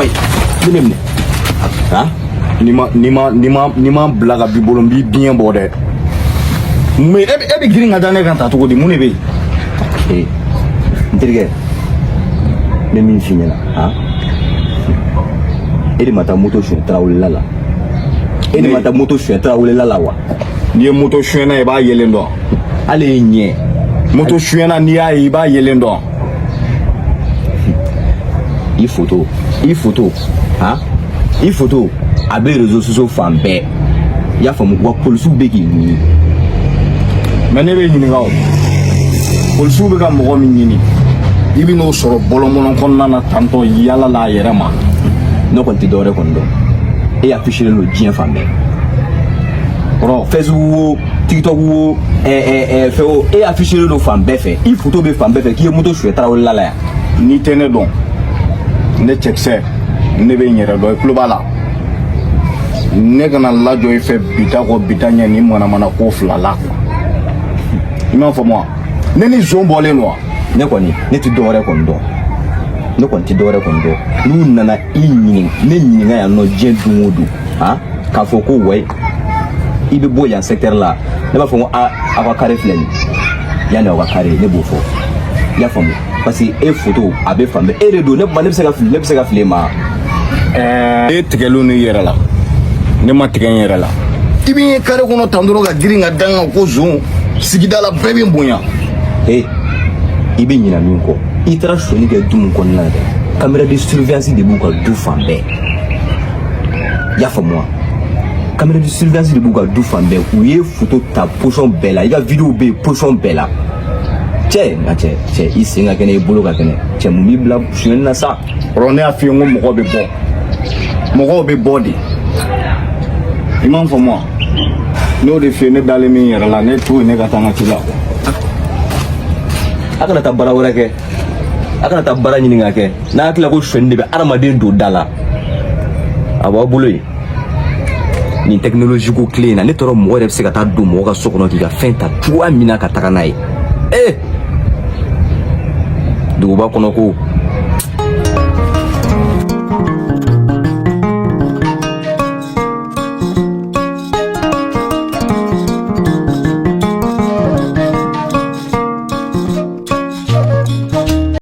fay benem ha ni ma blaga bi bolom bi bien bode mais e be giringa dane kan ta to di mun be ndirge ne min finyana ha edi mata moto shwe trawul lala edi mata moto shwe trawul lala wa ni moto shwe na e ba yelen do ale nye moto shwe na ni ai ba yelen do i photo ha i photo abe réseaux sociaux fambe ya famu wa police beki ni manere ni ngaw police be ka mo min ni ibi no soro bolomolon kon nana tanto yala la yerema no kon ti dore kon do e afficher no dien fambe ro Facebook TikTok wo feo e afficher no fambe fe i photo be fambe fe ki moto shwe tra wala la ni tene don ne checkse ne be nyere do klubala ne kana la joy fe bita ko bitanya ni mona ko flala ima fo moi ne ni zombo le no ne koni ne ti dore kon do ne kon ti dore kon do nu nana inyi ne nyi nga ya no je dumodu ha ka fo ko we ibe boya secteur la ne ba fo a kare flen ya ne wa kare ne bo fo ya fo mo parce que e photo abe fambe e redo ne ba ne se ka filema e tigelu ni yera la ne ma tigen yera la ibi kare kono tandoro ga giringa danga ko zon sigida la bebe bonya ibi nyina min ko itra shoni ga dum ko na de caméra de surveillance de buka du fambe ya fa moi caméra de surveillance de buka du fambe où ye photo ta position bella il y a vidéo be position bella che isinga kene bolo ka kene che mumi bla shoni na sa rone afi ngo mo be body imam for moi no de fe ne dale mi yera la ne tu ne ka tanga tila akana tabara wala ke akana tabara nyini ngake na akila ko shende be aramaden do dala aba buloy ni technologie ko clé na ne toro mo re se ka ta do mo ka sokono ki ka fenta 3 mina ka taka nai do ba kono ko